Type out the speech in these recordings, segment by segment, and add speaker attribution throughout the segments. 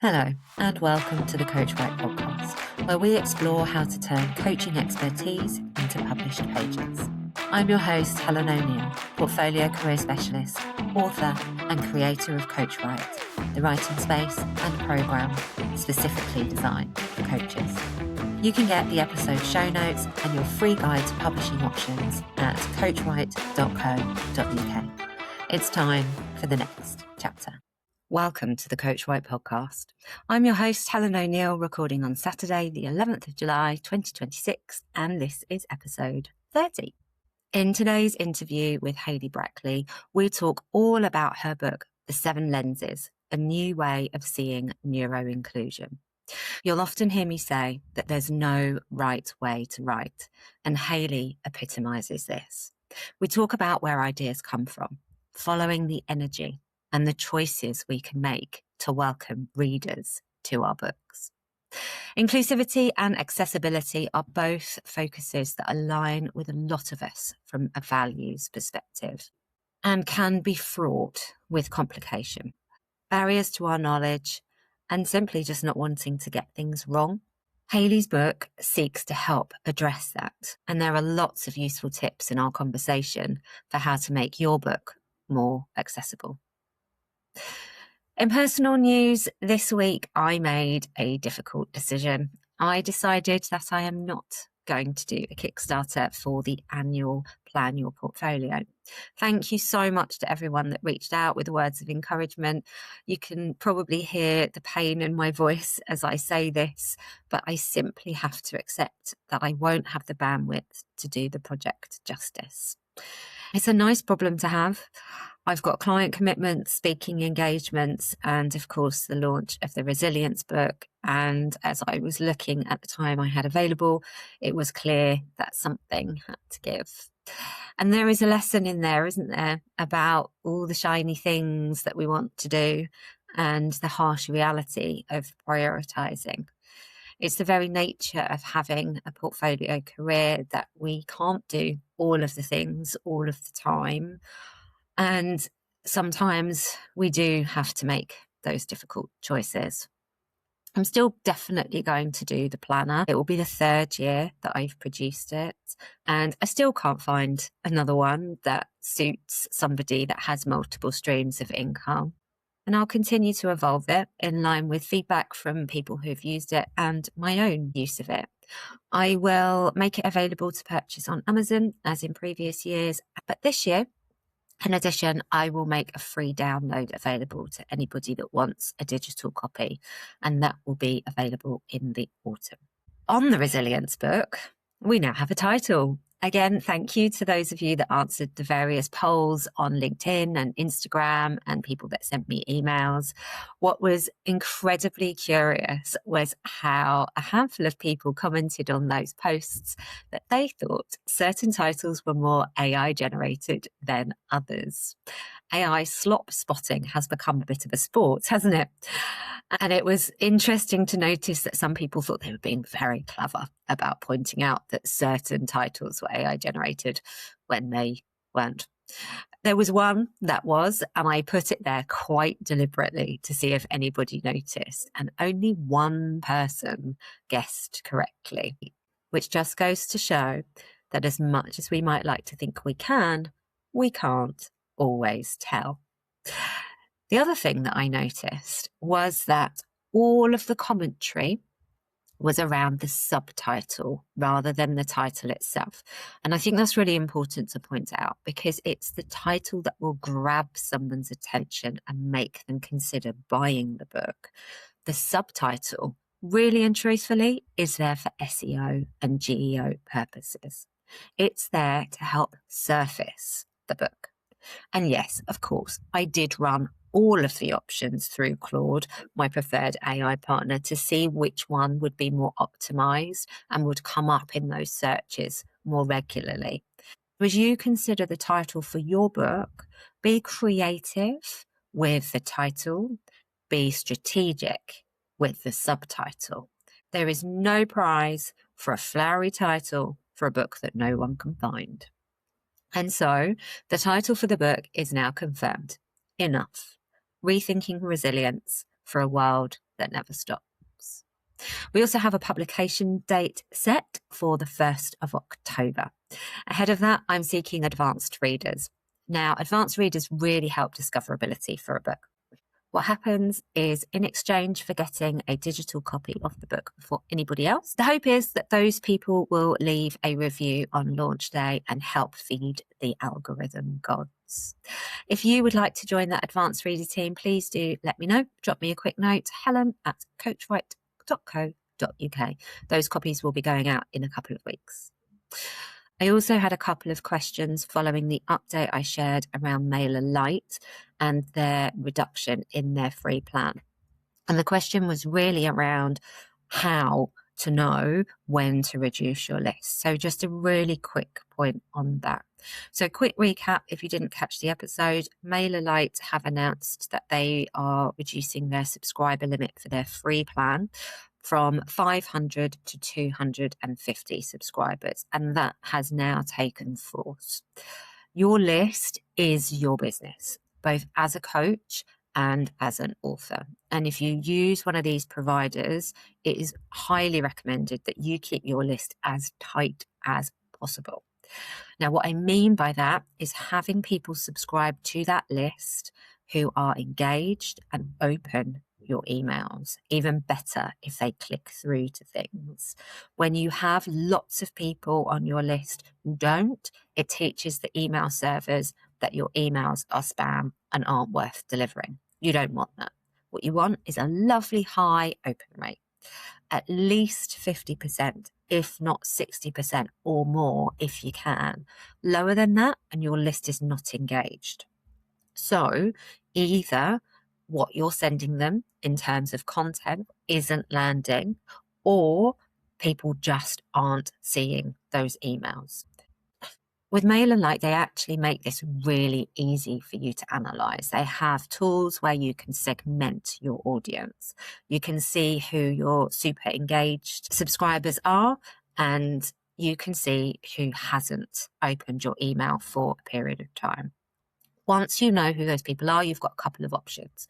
Speaker 1: Hello, and welcome to the Coach Right podcast, where we explore how to turn coaching expertise into published pages. I'm your host, Helen ONeill, portfolio career specialist, author, and creator of Coach Right, the writing space and program specifically designed for coaches. You can get the episode show notes and your free guide to publishing options at coachright.co.uk. It's time for the next chapter. Welcome to the Coach Right podcast. I'm your host, Helen ONeill, recording on Saturday, the 11th of July, 2026, and this is episode 30. In today's interview with Hayley Brackley, we talk all about her book, The 7 Lenses, A New Way of Seeing Neuroinclusion. You'll often hear me say that there's no right way to write, and Hayley epitomizes this. We talk about where ideas come from, following the energy, and the choices we can make to welcome readers to our books. Inclusivity and accessibility are both focuses that align with a lot of us from a values perspective and can be fraught with complication, barriers to our knowledge, and simply just not wanting to get things wrong. Hayley's book seeks to help address that, and there are lots of useful tips in our conversation for how to make your book more accessible. In personal news, this week I made a difficult decision. I decided that I am not going to do a Kickstarter for the annual Plan Your Portfolio. Thank you so much to everyone that reached out with words of encouragement. You can probably hear the pain in my voice as I say this, but I simply have to accept that I won't have the bandwidth to do the project justice. It's a nice problem to have. I've got client commitments, speaking engagements, and of course the launch of the Resilience book. And as I was looking at the time I had available, it was clear that something had to give. And there is a lesson in there, isn't there, about all the shiny things that we want to do and the harsh reality of prioritizing. It's the very nature of having a portfolio career that we can't do all of the things all of the time. And sometimes we do have to make those difficult choices. I'm still definitely going to do the planner. It will be the 3rd year that I've produced it. And I still can't find another one that suits somebody that has multiple streams of income. And I'll continue to evolve it in line with feedback from people who've used it and my own use of it. I will make it available to purchase on Amazon as in previous years, but this year, in addition, I will make a free download available to anybody that wants a digital copy, and that will be available in the autumn. On the Resilience book, we now have a title. Again, thank you to those of you that answered the various polls on LinkedIn and Instagram and people that sent me emails. What was incredibly curious was how a handful of people commented on those posts that they thought certain titles were more AI generated than others. AI slop spotting has become a bit of a sport, hasn't it? And it was interesting to notice that some people thought they were being very clever about pointing out that certain titles were AI generated when they weren't. There was one that was, and I put it there quite deliberately to see if anybody noticed, and only one person guessed correctly, which just goes to show that as much as we might like to think we can't always tell. The other thing that I noticed was that all of the commentary was around the subtitle rather than the title itself. And I think that's really important to point out because it's the title that will grab someone's attention and make them consider buying the book. The subtitle, really and truthfully, is there for SEO and GEO purposes. It's there to help surface the book. And yes, of course, I did run all of the options through Claude, my preferred AI partner, to see which one would be more optimized and would come up in those searches more regularly. As you consider the title for your book, be creative with the title, be strategic with the subtitle. There is no prize for a flowery title for a book that no one can find. And so the title for the book is now confirmed. Enough. Rethinking Resilience for a World that never stops. We also have a publication date set for the 1st of October. Ahead of that, I'm seeking advanced readers. Now, advanced readers really help discoverability for a book. What happens is, in exchange for getting a digital copy of the book before anybody else, the hope is that those people will leave a review on launch day and help feed the algorithm gods. If you would like to join that advanced reader team, please do let me know. Drop me a quick note, helen@coachwhite.co.uk. Those copies will be going out in a couple of weeks. I also had a couple of questions following the update I shared around MailerLite and their reduction in their free plan. And the question was really around how to know when to reduce your list. So just a really quick point on that. So quick recap, if you didn't catch the episode, MailerLite have announced that they are reducing their subscriber limit for their free plan from 500 to 250 subscribers, and that has now taken force. Your list is your business, both as a coach and as an author. And if you use one of these providers, it is highly recommended that you keep your list as tight as possible. Now, what I mean by that is having people subscribe to that list who are engaged and open your emails. Even better if they click through to things. When you have lots of people on your list who don't, it teaches the email servers that your emails are spam and aren't worth delivering. You don't want that. What you want is a lovely high open rate, at least 50%, if not 60% or more if you can. Lower than that and your list is not engaged. So either what you're sending them in terms of content isn't landing, or people just aren't seeing those emails. With MailerLite, they actually make this really easy for you to analyze. They have tools where you can segment your audience. You can see who your super engaged subscribers are, and you can see who hasn't opened your email for a period of time. Once you know who those people are, you've got a couple of options.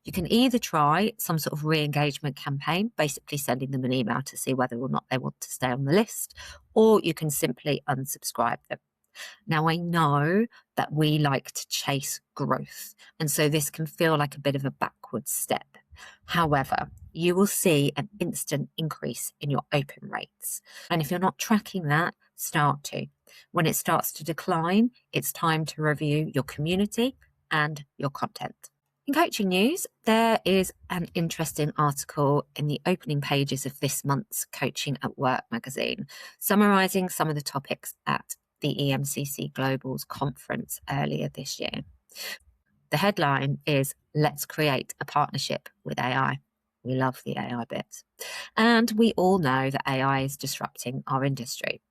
Speaker 1: You can either try some sort of re-engagement campaign, basically sending them an email to see whether or not they want to stay on the list, or you can simply unsubscribe them. Now, I know that we like to chase growth, and so this can feel like a bit of a backward step. However, you will see an instant increase in your open rates. And if you're not tracking that, start to. When it starts to decline, it's time to review your community and your content. In coaching news, there is an interesting article in the opening pages of this month's Coaching at Work magazine, summarising some of the topics at the EMCC Global's conference earlier this year. The headline is, "Let's create a partnership with AI." We love the AI bit. And we all know that AI is disrupting our industry.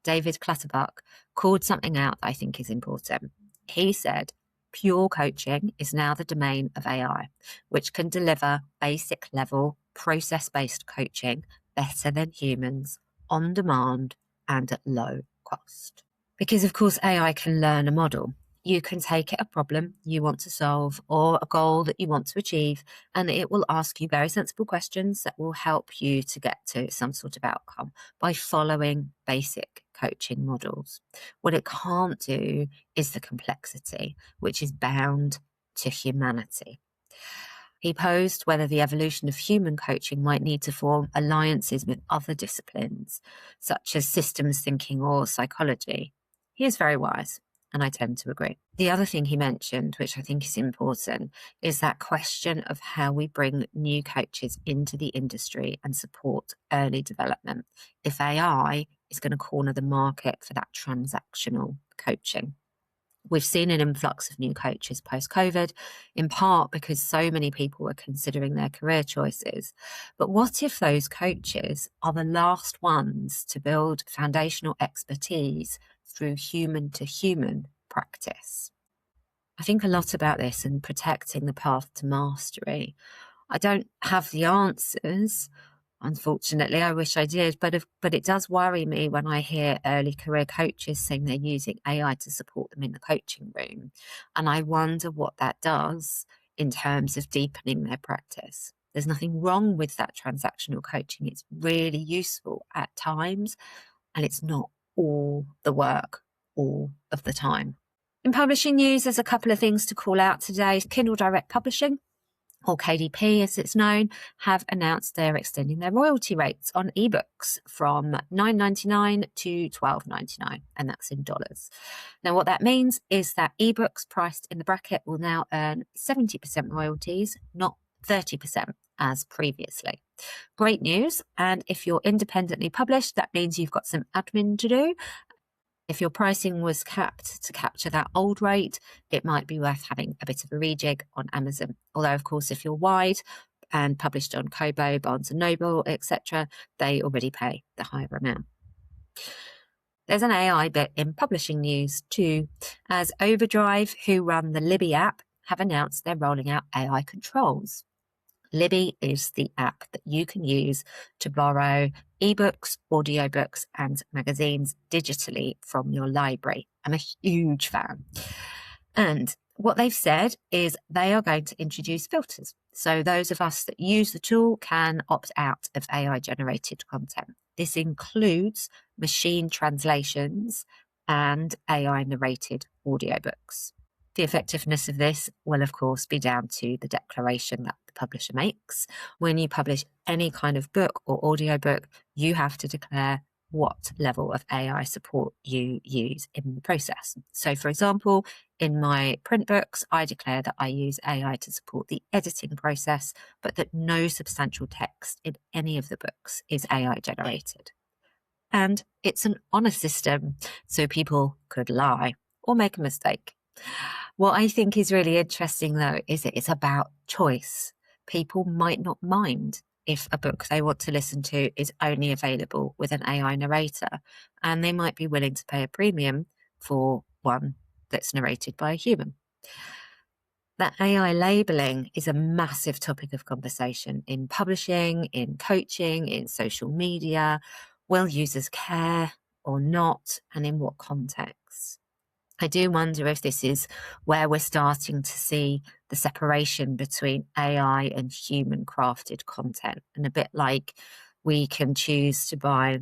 Speaker 1: David Clutterbuck called something out that I think is important. He said, pure coaching is now the domain of AI, which can deliver basic level, process-based coaching better than humans, on demand, and at low cost. Because, of course, AI can learn a model. You can take it a problem you want to solve or a goal that you want to achieve, and it will ask you very sensible questions that will help you to get to some sort of outcome by following basic coaching models. What it can't do is the complexity, which is bound to humanity. He posed whether the evolution of human coaching might need to form alliances with other disciplines, such as systems thinking or psychology. He is very wise, and I tend to agree. The other thing he mentioned, which I think is important, is that question of how we bring new coaches into the industry and support early development if AI is going to corner the market for that transactional coaching. We've seen an influx of new coaches post-COVID, in part because so many people were considering their career choices. But what if those coaches are the last ones to build foundational expertise through human-to-human practice? I think a lot about this and protecting the path to mastery. I don't have the answers. Unfortunately, I wish I did, but it does worry me when I hear early career coaches saying they're using AI to support them in the coaching room. And I wonder what that does in terms of deepening their practice. There's nothing wrong with that transactional coaching. It's really useful at times, and it's not all the work all of the time. In publishing news, there's a couple of things to call out today. Kindle Direct Publishing, or KDP as it's known, have announced they're extending their royalty rates on ebooks from $9.99 to $12.99, and that's in dollars. Now, what that means is that ebooks priced in the bracket will now earn 70% royalties, not 30% as previously. Great news. And if you're independently published, that means you've got some admin to do. If your pricing was capped to capture that old rate, it might be worth having a bit of a rejig on Amazon. Although, of course, if you're wide and published on Kobo, Barnes & Noble, etc., they already pay the higher amount. There's an AI bit in publishing news too, as Overdrive, who run the Libby app, have announced they're rolling out AI controls. Libby is the app that you can use to borrow ebooks, audiobooks, and magazines digitally from your library. I'm a huge fan. And what they've said is they are going to introduce filters. So those of us that use the tool can opt out of AI-generated content. This includes machine translations and AI-narrated audiobooks. The effectiveness of this will, of course, be down to the declaration that the publisher makes. When you publish any kind of book or audiobook, you have to declare what level of AI support you use in the process. So, for example, in my print books, I declare that I use AI to support the editing process, but that no substantial text in any of the books is AI generated. And it's an honest system, so people could lie or make a mistake. What I think is really interesting, though, is that it's about choice. People might not mind if a book they want to listen to is only available with an AI narrator, and they might be willing to pay a premium for one that's narrated by a human. That AI labelling is a massive topic of conversation in publishing, in coaching, in social media. Will users care or not, and in what context? I do wonder if this is where we're starting to see the separation between AI and human crafted content. And a bit like we can choose to buy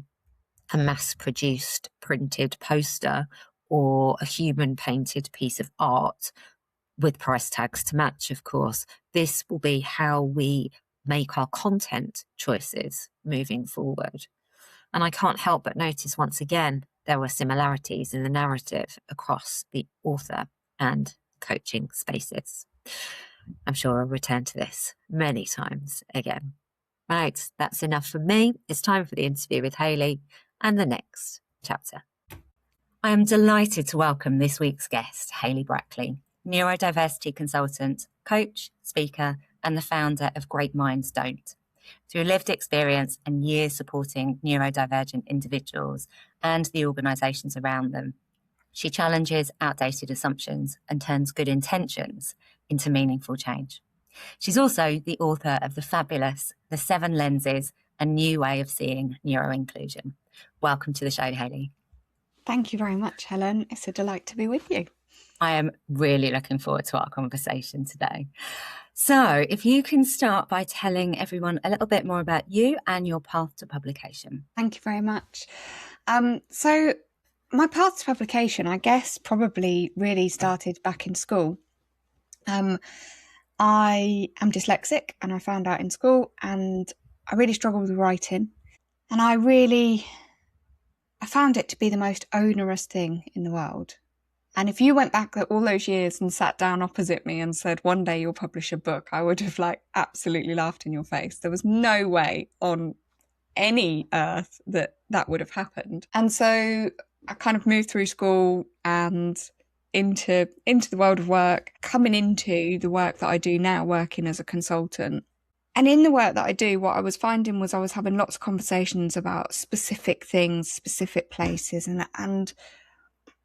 Speaker 1: a mass produced printed poster or a human painted piece of art with price tags to match, of course. This will be how we make our content choices moving forward. And I can't help but notice once again, there were similarities in the narrative across the author and coaching spaces. I'm sure I'll return to this many times again. Right, that's enough from me. It's time for the interview with Hayley and the next chapter. I am delighted to welcome this week's guest, Hayley Brackley, neurodiversity consultant, coach, speaker, and the founder of Great Minds Don't. Through lived experience and years supporting neurodivergent individuals and the organisations around them, she challenges outdated assumptions and turns good intentions into meaningful change. She's also the author of the fabulous The 7 Lenses, A New Way of Seeing Neuroinclusion. Welcome to the show, Hayley.
Speaker 2: Thank you very much, Helen. It's a delight to be with you.
Speaker 1: I am really looking forward to our conversation today. So if you can start by telling everyone a little bit more about you and your path to publication.
Speaker 2: Thank you very much. So my path to publication, I guess, probably really started back in school. I am dyslexic, and I found out in school, and I really struggled with writing. And I found it to be the most onerous thing in the world. And if you went back all those years and sat down opposite me and said, one day you'll publish a book, I would have absolutely laughed in your face. There was no way on any earth that would have happened. And so I kind of moved through school and into the world of work, coming into the work that I do now, working as a consultant. And in the work that I do, what I was finding was I was having lots of conversations about specific things, specific places, and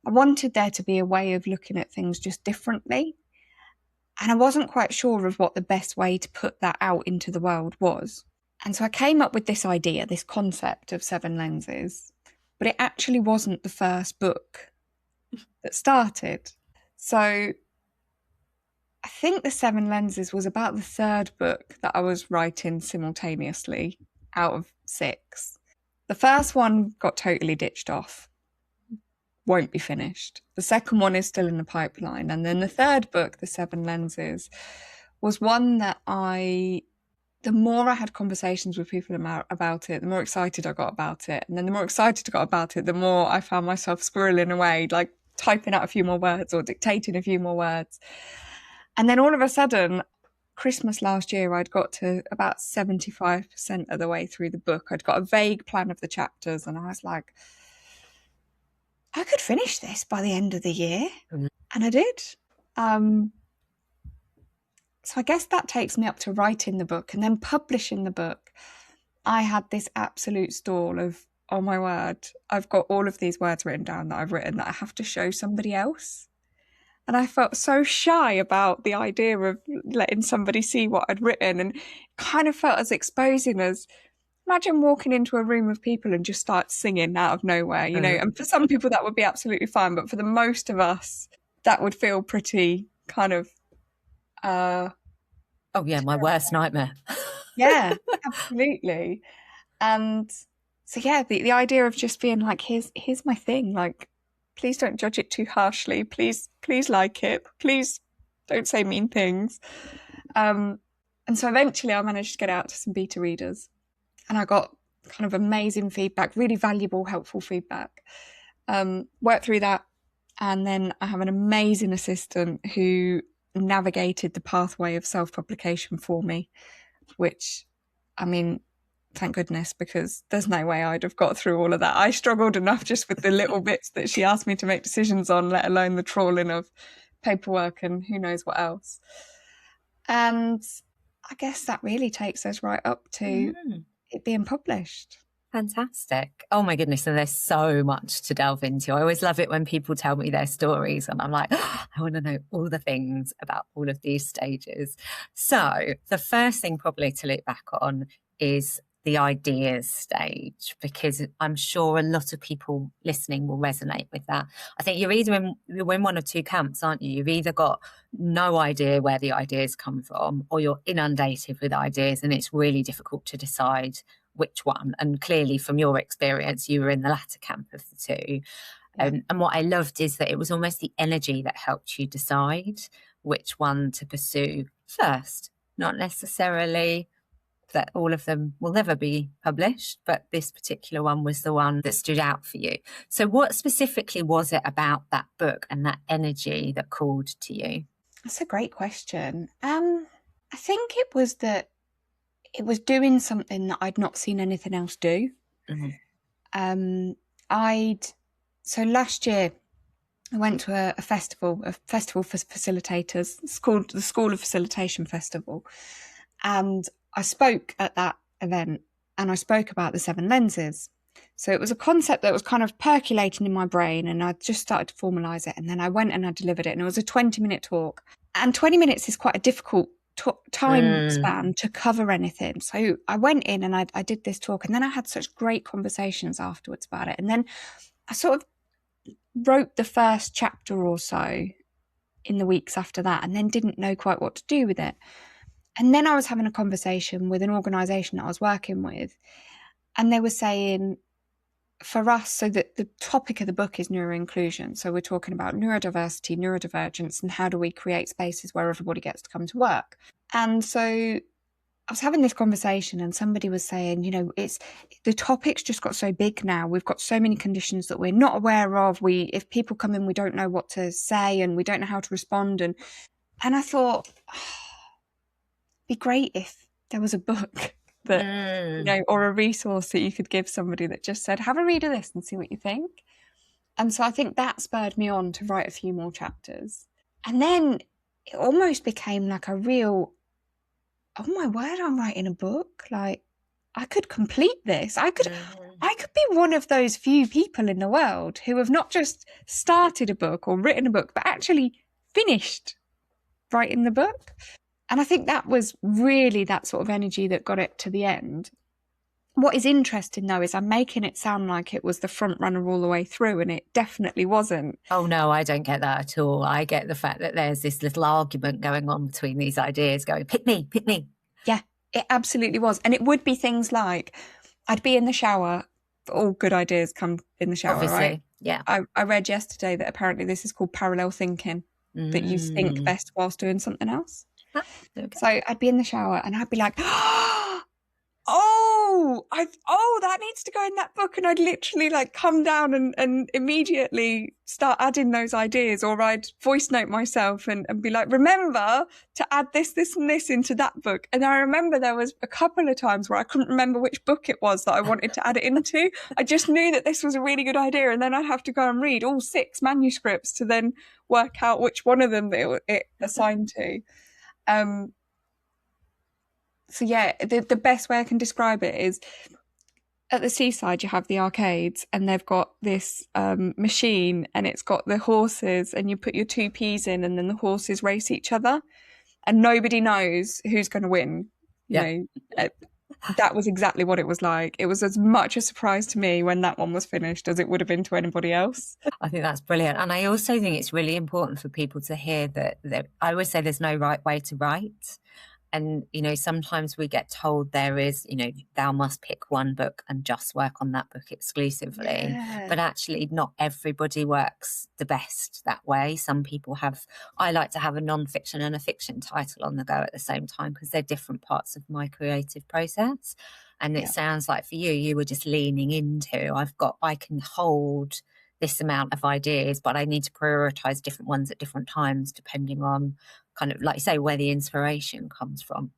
Speaker 2: I wanted there to be a way of looking at things just differently. And I wasn't quite sure of what the best way to put that out into the world was. And so I came up with this idea, this concept of 7 lenses, but it actually wasn't the first book that started. So I think The Seven Lenses was about the third book that I was writing simultaneously out of 6. The first one got totally ditched off, won't be finished. The second one is still in the pipeline. And then the third book, The Seven Lenses, was one that the more I had conversations with people about it, the more excited I got about it. And then the more excited I got about it, the more I found myself squirreling away, like typing out a few more words or dictating a few more words. And then all of a sudden, Christmas last year, I'd got to about 75% of the way through the book. I'd got a vague plan of the chapters, and I was like, I could finish this by the end of the year. Mm-hmm. And I did. So I guess that takes me up to writing the book and then publishing the book. I had this absolute stall of, oh my word, I've got all of these words written down that I've written that I have to show somebody else. And I felt so shy about the idea of letting somebody see what I'd written, and kind of felt as exposing as, imagine walking into a room of people and just start singing out of nowhere, you know, and for some people that would be absolutely fine. But for the most of us, that would feel pretty kind of...
Speaker 1: oh yeah, my worst nightmare.
Speaker 2: Yeah, absolutely. And so, yeah, the idea of just being like, here's my thing, like, please don't judge it too harshly. Please like it. Please don't say mean things. And so eventually I managed to get out to some beta readers, and I got kind of amazing feedback, really valuable, helpful feedback. Worked through that. And then I have an amazing assistant who navigated the pathway of self-publication for me, which, I mean, thank goodness, because there's no way I'd have got through all of that. I struggled enough just with the little bits that she asked me to make decisions on, let alone the trawling of paperwork and who knows what else. And I guess that really takes us right up to it being published.
Speaker 1: Fantastic. Oh my goodness. And there's so much to delve into. I always love it when people tell me their stories and I'm like, oh, I want to know all the things about all of these stages. So the first thing probably to look back on is the ideas stage, because I'm sure a lot of people listening will resonate with that. I think you're in one of two camps, aren't you? You've either got no idea where the ideas come from, or you're inundated with ideas and it's really difficult to decide which one. And clearly from your experience, you were in the latter camp of the two. Yeah. And what I loved is that it was almost the energy that helped you decide which one to pursue first, not necessarily that all of them will never be published, but this particular one was the one that stood out for you. So what specifically was it about that book and that energy that called to you?
Speaker 2: That's a great question. I think it was that it was doing something that I'd not seen anything else do. Mm-hmm. So last year I went to a festival for facilitators. It's called the School of Facilitation Festival. And I spoke at that event, and I spoke about the 7 lenses. So it was a concept that was kind of percolating in my brain, and I just started to formalise it. And then I went and I delivered it, and it was a 20-minute talk. And 20 minutes is quite a difficult time span to cover anything. So I went in and I did this talk, and then I had such great conversations afterwards about it. And then I sort of wrote the first chapter or so in the weeks after that, and then didn't know quite what to do with it. And then I was having a conversation with an organisation that I was working with, and they were saying, for us, so that the topic of the book is neuroinclusion. So we're talking about neurodiversity, neurodivergence, and how do we create spaces where everybody gets to come to work. And so I was having this conversation, and somebody was saying, you know, the topic's just got so big now. We've got so many conditions that we're not aware of. If people come in, we don't know what to say and we don't know how to respond. And I thought, be great if there was a book that, you know, or a resource that you could give somebody that just said, have a read of this and see what you think. And so I think that spurred me on to write a few more chapters. And then it almost became like a real, oh my word, I'm writing a book. Like, I could complete this. I could be one of those few people in the world who have not just started a book or written a book, but actually finished writing the book. And I think that was really that sort of energy that got it to the end. What is interesting, though, is I'm making it sound like it was the front runner all the way through, and it definitely wasn't.
Speaker 1: Oh, no, I don't get that at all. I get the fact that there's this little argument going on between these ideas going, pick me, pick me.
Speaker 2: Yeah, it absolutely was. And it would be things like, I'd be in the shower. All good ideas come in the shower,
Speaker 1: Obviously,
Speaker 2: right?
Speaker 1: yeah.
Speaker 2: I read yesterday that apparently this is called parallel thinking, that you think best whilst doing something else.
Speaker 1: Okay.
Speaker 2: So I'd be in the shower and I'd be like, that needs to go in that book. And I'd literally like come down and immediately start adding those ideas, or I'd voice note myself and be like, remember to add this, this and this into that book. And I remember there was a couple of times where I couldn't remember which book it was that I wanted to add it into. I just knew that this was a really good idea. And then I'd have to go and read all 6 manuscripts to then work out which one of them it assigned to. So yeah, the best way I can describe it is, at the seaside you have the arcades, and they've got this machine, and it's got the horses, and you put your 2p's in, and then the horses race each other, and nobody knows who's going to win. You know, that was exactly what it was like. It was as much a surprise to me when that one was finished as it would have been to anybody else.
Speaker 1: I think that's brilliant. And I also think it's really important for people to hear that I always say there's no right way to write. And, you know, sometimes we get told there is, you know, thou must pick one book and just work on that book exclusively.
Speaker 2: Yeah.
Speaker 1: But actually not everybody works the best that way. Some people I like to have a non-fiction and a fiction title on the go at the same time, because they're different parts of my creative process. And it sounds like for you were just leaning into, I can hold this amount of ideas, but I need to prioritize different ones at different times, depending on kind of, like you say, where the inspiration comes from.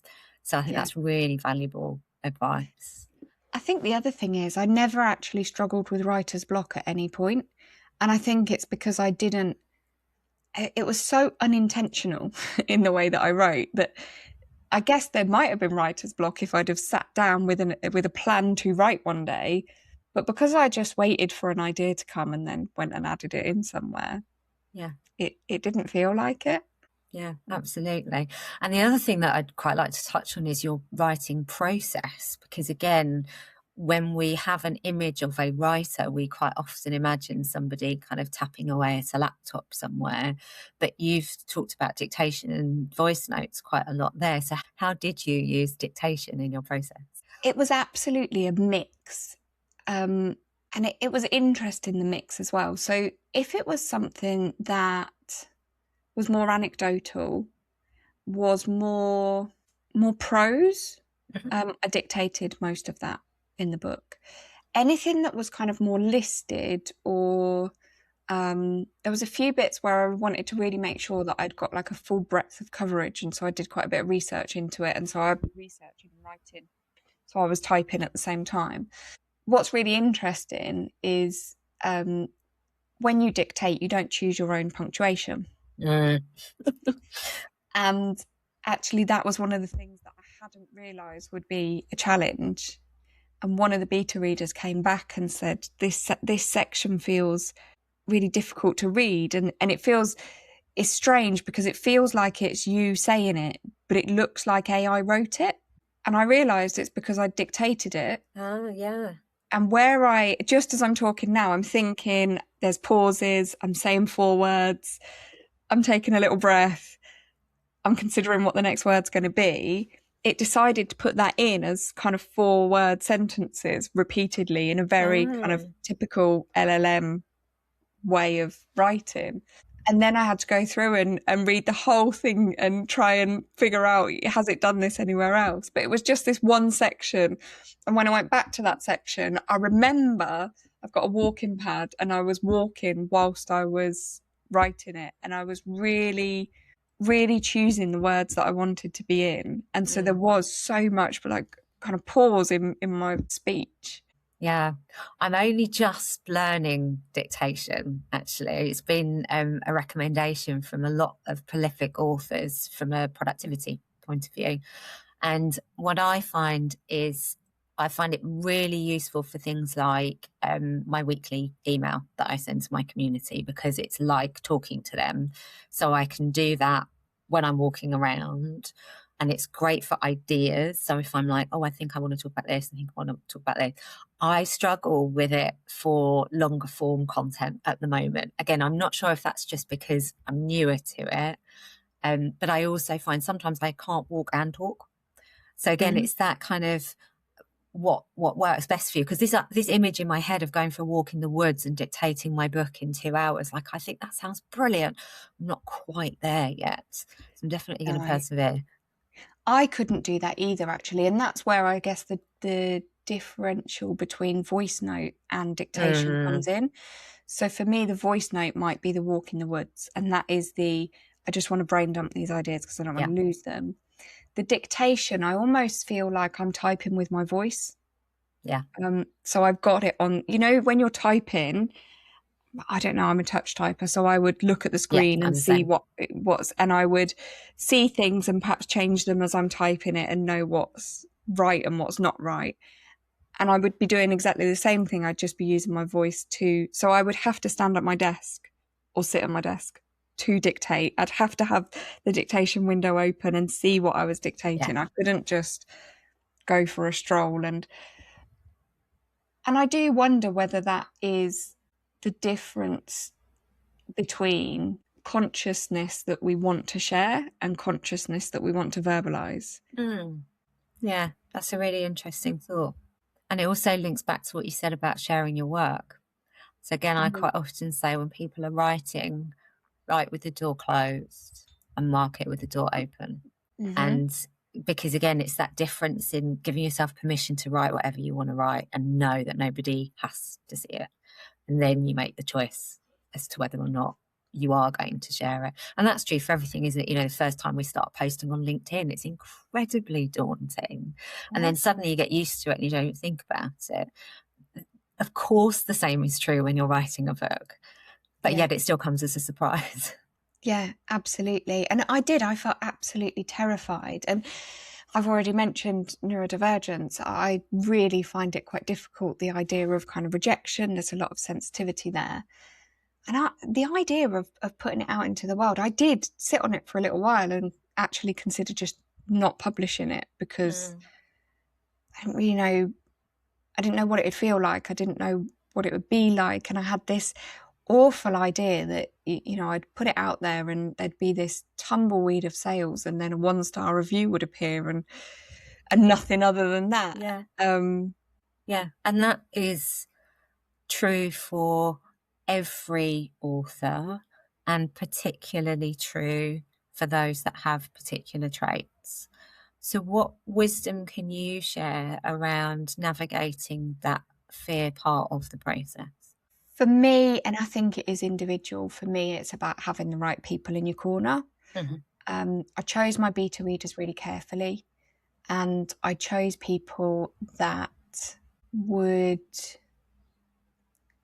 Speaker 1: So I think that's really valuable advice.
Speaker 2: I think the other thing is, I never actually struggled with writer's block at any point. And I think it's because it was so unintentional in the way that I wrote, that I guess there might have been writer's block if I'd have sat down with a plan to write one day. But because I just waited for an idea to come and then went and added it in somewhere, it didn't feel like it.
Speaker 1: Yeah, absolutely. And the other thing that I'd quite like to touch on is your writing process, because again, when we have an image of a writer, we quite often imagine somebody kind of tapping away at a laptop somewhere. But you've talked about dictation and voice notes quite a lot there. So how did you use dictation in your process?
Speaker 2: It was absolutely a mix. And it was interesting, the mix as well. So if it was something that was more anecdotal, was more prose, I dictated most of that in the book. Anything that was kind of more listed, or there was a few bits where I wanted to really make sure that I'd got like a full breadth of coverage, and so I did quite a bit of research into it, and so I'd be researching and writing, so I was typing at the same time. What's really interesting is when you dictate, you don't choose your own punctuation. And actually that was one of the things that I hadn't realised would be a challenge. And one of the beta readers came back and said, this section feels really difficult to read, and it's strange because it feels like it's you saying it, but it looks like AI wrote it. And I realised it's because I dictated it.
Speaker 1: Oh, yeah.
Speaker 2: And just as I'm talking now, I'm thinking, there's pauses, I'm saying 4 words, I'm taking a little breath, I'm considering what the next word's going to be. It decided to put that in as kind of 4-word sentences repeatedly in a very kind of typical LLM way of writing. And then I had to go through and read the whole thing and try and figure out, has it done this anywhere else? But it was just this one section. And when I went back to that section, I remember I've got a walking pad, and I was walking whilst I was writing it. And I was really, really choosing the words that I wanted to be in. And so there was so much like kind of pause in my speech.
Speaker 1: Yeah, I'm only just learning dictation, actually. It's been a recommendation from a lot of prolific authors from a productivity point of view. And what I find is I find it really useful for things like my weekly email that I send to my community, because it's like talking to them. So I can do that when I'm walking around. and it's great for ideas. So if I'm like, oh, I think I want to talk about this, I think I want to talk about this, I struggle with it for longer form content at the moment. Again, I'm not sure if that's just because I'm newer to it, but I also find sometimes I can't walk and talk. So again, it's that kind of what works best for you, because this image in my head of going for a walk in the woods and dictating my book in 2 hours, like, I think that sounds brilliant. I'm not quite there yet, so I'm definitely going to persevere.
Speaker 2: I couldn't do that either, actually, and that's where I guess the differential between voice note and dictation comes in. So for me, the voice note might be the walk in the woods, and that is I just want to brain dump these ideas because I don't want to lose them. The dictation, I almost feel like I'm typing with my voice.
Speaker 1: Yeah.
Speaker 2: So I've got it on, when you're typing, I don't know, I'm a touch typer, so I would look at the screen and see and I would see things and perhaps change them as I'm typing it and know what's right and what's not right. And I would be doing exactly the same thing. I'd just be using my voice so I would have to stand at my desk or sit at my desk to dictate. I'd have to have the dictation window open and see what I was dictating. I couldn't just go for a stroll. And I do wonder whether that is the difference between consciousness that we want to share and consciousness that we want to verbalize.
Speaker 1: Yeah, that's a really interesting thought. And it also links back to what you said about sharing your work. So again, I quite often say when people are writing, write with the door closed and mark it with the door open. And because again, it's that difference in giving yourself permission to write whatever you want to write and know that nobody has to see it. And then you make the choice as to whether or not you are going to share it. And that's true for everything, isn't it? The first time we start posting on LinkedIn, it's incredibly daunting. And then suddenly you get used to it and you don't think about it. Of course, the same is true when you're writing a book, but yet it still comes as a surprise.
Speaker 2: Yeah, absolutely. And I felt absolutely terrified. And I've already mentioned neurodivergence. I really find it quite difficult, the idea of kind of rejection. There's a lot of sensitivity there. And the idea of putting it out into the world, I did sit on it for a little while and actually consider just not publishing it because I didn't really know. I didn't know what it would feel like. I didn't know what it would be like. And I had this awful idea that, I'd put it out there and there'd be this tumbleweed of sales and then a 1-star review would appear and nothing other than that.
Speaker 1: Yeah. And that is true for every author, and particularly true for those that have particular traits. So what wisdom can you share around navigating that fear part of the process?
Speaker 2: For me, and I think it is individual, for me it's about having the right people in your corner. I chose my beta readers really carefully, and I chose people that would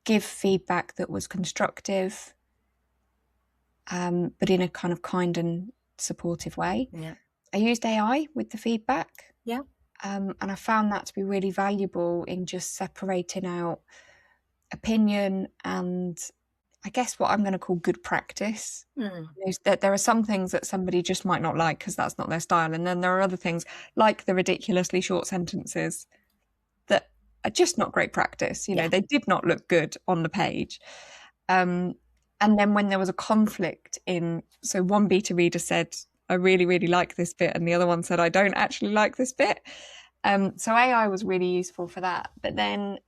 Speaker 2: give feedback that was constructive, but in a kind of kind and supportive way. I used AI with the feedback. And I found that to be really valuable in just separating out opinion and I guess what I'm going to call good practice. Is that there are some things that somebody just might not like because that's not their style. And then there are other things like the ridiculously short sentences that are just not great practice. They did not look good on the page. And then when there was a conflict so one beta reader said, I really, really like this bit. And the other one said, I don't actually like this bit. So AI was really useful for that. But then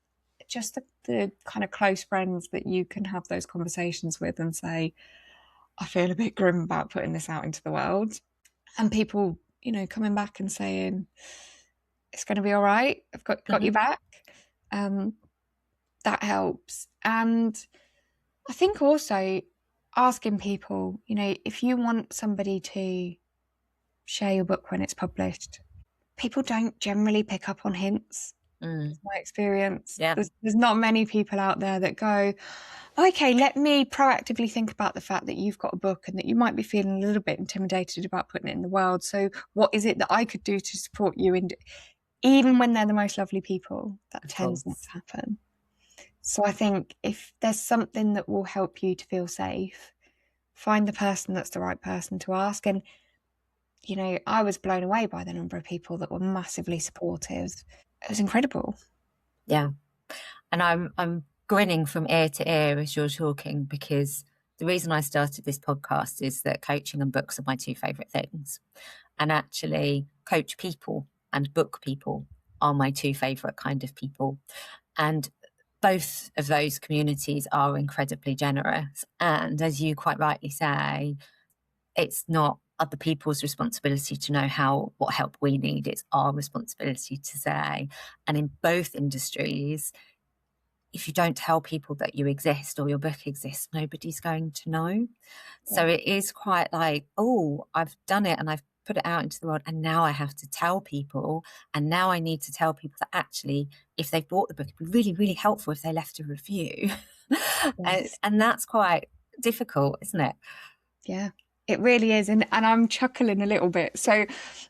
Speaker 2: just the kind of close friends that you can have those conversations with and say, I feel a bit grim about putting this out into the world. And people, coming back and saying, it's going to be all right. I've got your back. That helps. And I think also asking people, if you want somebody to share your book when it's published, people don't generally pick up on hints. That's my experience. There's not many people out there that go, okay, let me proactively think about the fact that you've got a book and that you might be feeling a little bit intimidated about putting it in the world. So what is it that I could do to support you? And even when they're the most lovely people, that tends not to happen. So I think if there's something that will help you to feel safe, find the person that's the right person to ask. And you know, I was blown away by the number of people that were massively supportive. It was incredible.
Speaker 1: Yeah. And I'm grinning from ear to ear as you're talking, because the reason I started this podcast is that coaching and books are my two favourite things. And actually, coach people and book people are my two favourite kind of people. And both of those communities are incredibly generous. And as you quite rightly say, it's not other people's responsibility to know what help we need. It's our responsibility to say. And in both industries, if you don't tell people that you exist or your book exists, nobody's going to know. Yeah. So it is quite like, oh, I've done it and I've put it out into the world, and now I have to tell people. And now I need to tell people that actually, if they've bought the book, it'd be really, really helpful if they left a review. Yes. and that's quite difficult, isn't it?
Speaker 2: Yeah, it really is. And I'm chuckling a little bit. So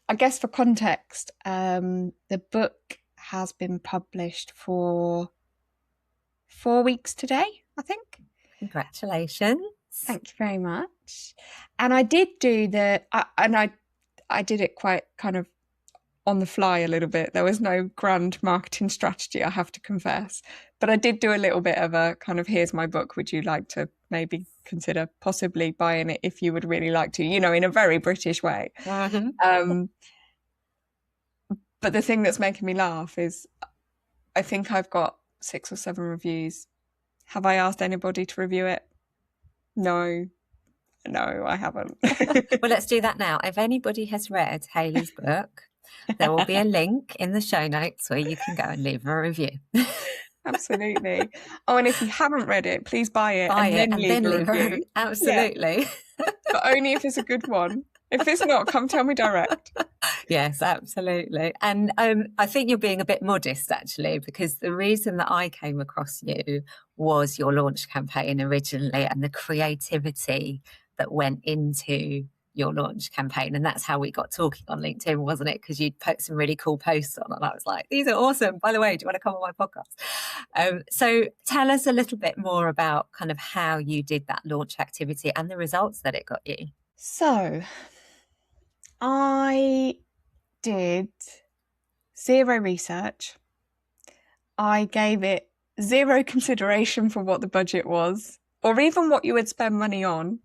Speaker 2: I guess for context, the book has been published for 4 weeks today, I think.
Speaker 1: Congratulations.
Speaker 2: Thank you very much. And I did do I did it quite kind of on the fly a little bit. There was no grand marketing strategy, I have to confess. But I did do a little bit of a kind of, here's my book, would you like to maybe consider possibly buying it if you would really like to, you know, in a very British way. Mm-hmm. But the thing that's making me laugh is I think I've got 6 or 7 reviews. Have I asked anybody to review it? No, I haven't.
Speaker 1: Well, let's do that now. If anybody has read Hayley's book, there will be a link in the show notes where you can go and leave a review.
Speaker 2: Absolutely. Oh, and if you haven't read it, please buy it and then leave a review.
Speaker 1: Absolutely.
Speaker 2: Yeah. But only if it's a good one. If it's not, come tell me direct.
Speaker 1: Yes, absolutely. And I think you're being a bit modest, actually, because the reason that I came across you was your launch campaign originally and the creativity that went into your launch campaign. And that's how we got talking on LinkedIn, wasn't it? Because you'd put some really cool posts on and I was like, these are awesome. By the way, do you want to come on my podcast? So tell us a little bit more about kind of how you did that launch activity and the results that it got you.
Speaker 2: So I did 0 research. I gave it 0 consideration for what the budget was or even what you would spend money on.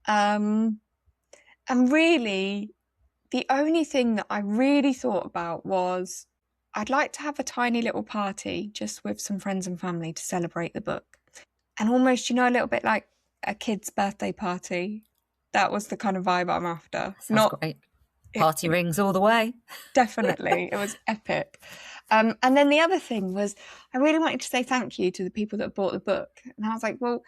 Speaker 2: And really, the only thing that I really thought about was I'd like to have a tiny little party just with some friends and family to celebrate the book. And almost, you know, a little bit like a kid's birthday party. That was the kind of vibe I'm after.
Speaker 1: Sounds great. Party rings all the way.
Speaker 2: Definitely. It was epic. And then the other thing was I really wanted to say thank you to the people that bought the book. And I was like, well,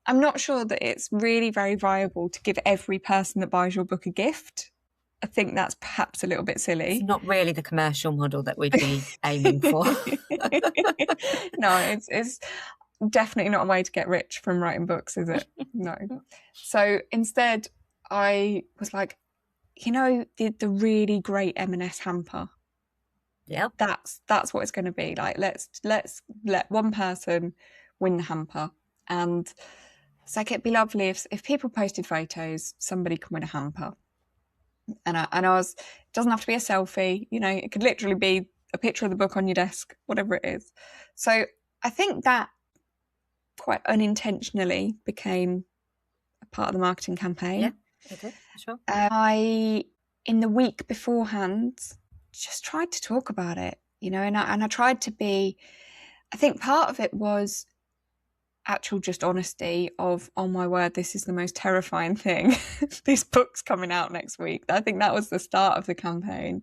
Speaker 2: I'm not sure that it's really very viable to give every person that buys your book a gift. I think that's perhaps a little bit silly.
Speaker 1: It's not really the commercial model that we'd be aiming for.
Speaker 2: No, it's definitely not a way to get rich from writing books, is it? No. So instead, I was like, you know, the really great M&S hamper.
Speaker 1: Yeah.
Speaker 2: That's what it's going to be. Like, let's let one person win the hamper. And it's like, it'd be lovely if people posted photos, somebody can win a hamper. And I was, it doesn't have to be a selfie, you know, it could literally be a picture of the book on your desk, whatever it is. So I think that quite unintentionally became a part of the marketing campaign.
Speaker 1: Yeah, it did, sure.
Speaker 2: In the week beforehand, just tried to talk about it, you know, and I tried to be, I think part of it was actual just honesty of, oh my word, this is the most terrifying thing. This book's coming out next week. I think that was the start of the campaign.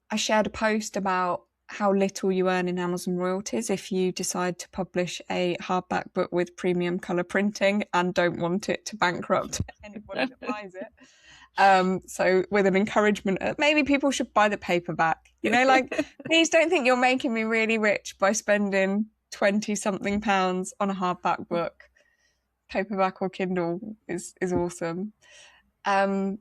Speaker 2: I shared a post about how little you earn in Amazon royalties if you decide to publish a hardback book with premium colour printing and don't want it to bankrupt anybody that buys it. So with an encouragement, maybe people should buy the paperback. You know, like, please don't think you're making me really rich by spending 20-something pounds on a hardback book. Paperback or Kindle is awesome. And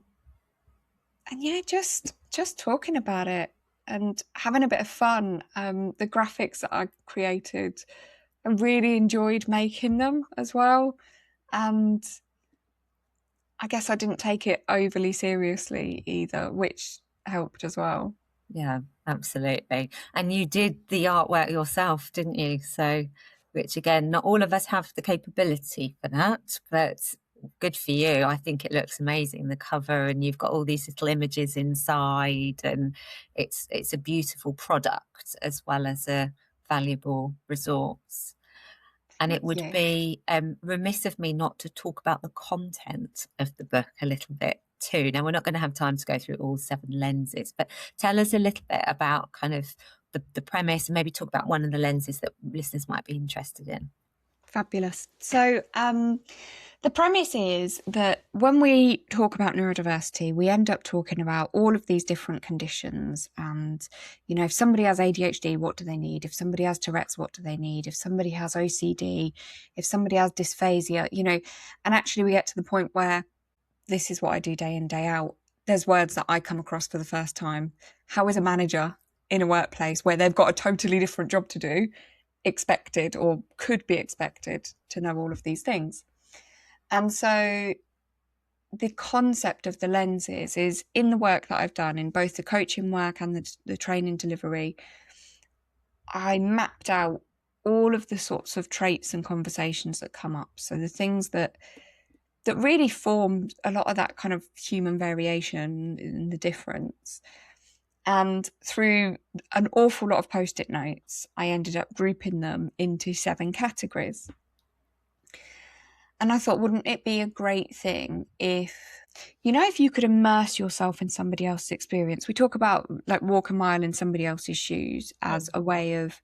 Speaker 2: yeah, just talking about it and having a bit of fun. The graphics that I created, I really enjoyed making them as well. And I guess I didn't take it overly seriously either, which helped as well.
Speaker 1: Yeah, absolutely. And you did the artwork yourself, didn't you? So, which again, not all of us have the capability for that, but good for you. I think it looks amazing, the cover, and you've got all these little images inside, and it's a beautiful product as well as a valuable resource. And it would
Speaker 2: Yeah.
Speaker 1: be remiss of me not to talk about the content of the book a little bit too. Now, we're not going to have time to go through all 7 lenses, but tell us a little bit about kind of the premise, and maybe talk about one of the lenses that listeners might be interested in.
Speaker 2: Fabulous. So the premise is that when we talk about neurodiversity, we end up talking about all of these different conditions. And, you know, if somebody has ADHD, what do they need? If somebody has Tourette's, what do they need? If somebody has OCD, if somebody has dysphasia, you know, and actually we get to the point where this is what I do day in, day out. There's words that I come across for the first time. How is a manager in a workplace where they've got a totally different job to do expected or could be expected to know all of these things? And so the concept of the lenses is in the work that I've done in both the coaching work and the training delivery, I mapped out all of the sorts of traits and conversations that come up. So the things that really formed a lot of that kind of human variation in the difference. And through an awful lot of post-it notes, I ended up grouping them into 7 categories. And I thought, wouldn't it be a great thing if you could immerse yourself in somebody else's experience? We talk about like walk a mile in somebody else's shoes as a way of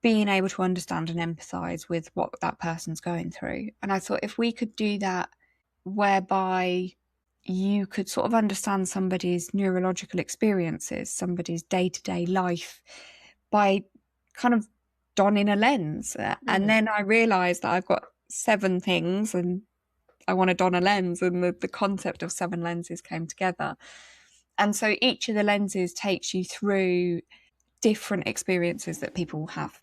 Speaker 2: being able to understand and empathise with what that person's going through. And I thought if we could do that whereby you could sort of understand somebody's neurological experiences, somebody's day-to-day life by kind of donning a lens. And then I realised that I've got 7 things and I want to don a lens, and the concept of 7 lenses came together. And so each of the lenses takes you through different experiences that people have.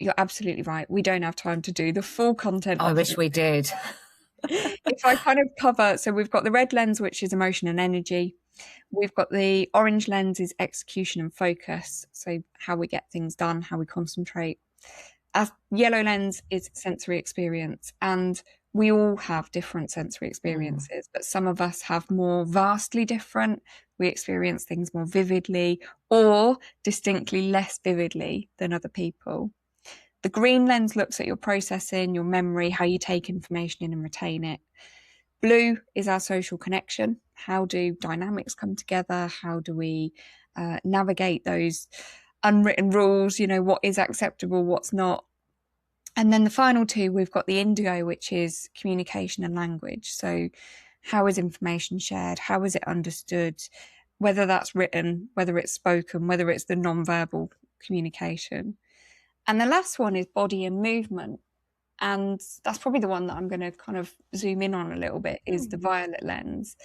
Speaker 2: You're absolutely right. We don't have time to do the full content.
Speaker 1: I wish we did.
Speaker 2: If I kind of cover, so we've got the red lens, which is emotion and energy. We've got the orange lens is execution and focus. So how we get things done, how we concentrate. Our yellow lens is sensory experience. And we all have different sensory experiences, but some of us have more vastly different. We experience things more vividly or distinctly less vividly than other people. The green lens looks at your processing, your memory, how you take information in and retain it. Blue is our social connection. How do dynamics come together? How do we navigate those unwritten rules? You know, what is acceptable, what's not? And then the final 2, we've got the indigo, which is communication and language. So how is information shared? How is it understood? Whether that's written, whether it's spoken, whether it's the non-verbal communication. And the last one is body and movement. And that's probably the one that I'm going to kind of zoom in on a little bit, is the violet lens.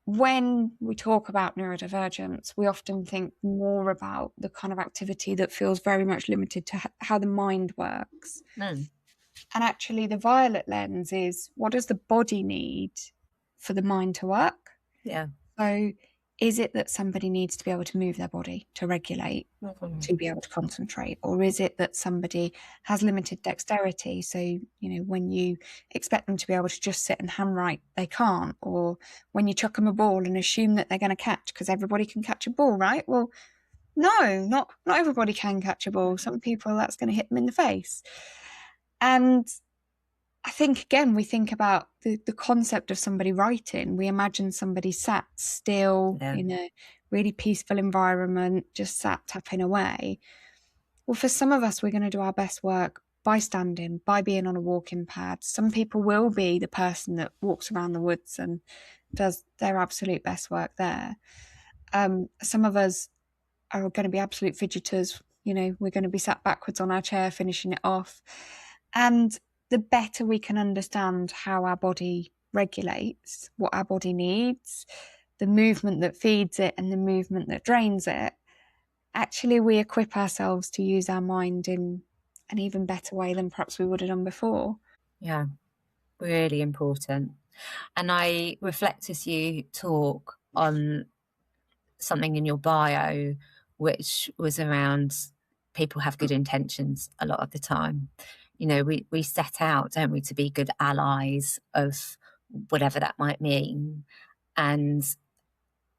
Speaker 2: When we talk about neurodivergence, we often think more about the kind of activity that feels very much limited to how the mind works. And actually the violet lens is, what does the body need for the mind to work? Yeah. So is it that somebody needs to be able to move their body to regulate, to be able to concentrate? Or is it that somebody has limited dexterity? So, you know, when you expect them to be able to just sit and handwrite, they can't. Or when you chuck them a ball and assume that they're going to catch, because everybody can catch a ball, right? Well, no, not everybody can catch a ball. Some people, that's going to hit them in the face. And I think, again, we think about the concept of somebody writing. We imagine somebody sat still in a really peaceful environment, just sat tapping away. Well, for some of us, we're going to do our best work by standing, by being on a walking pad. Some people will be the person that walks around the woods and does their absolute best work there. Some of us are going to be absolute fidgeters. You know, we're going to be sat backwards on our chair, finishing it off. And the better we can understand how our body regulates, what our body needs, the movement that feeds it and the movement that drains it, actually we equip ourselves to use our mind in an even better way than perhaps we would have done before. Yeah,
Speaker 1: really important. And I reflect as you talk on something in your bio, which was around people have good intentions a lot of the time. You know, we set out, don't we, to be good allies of whatever that might mean. But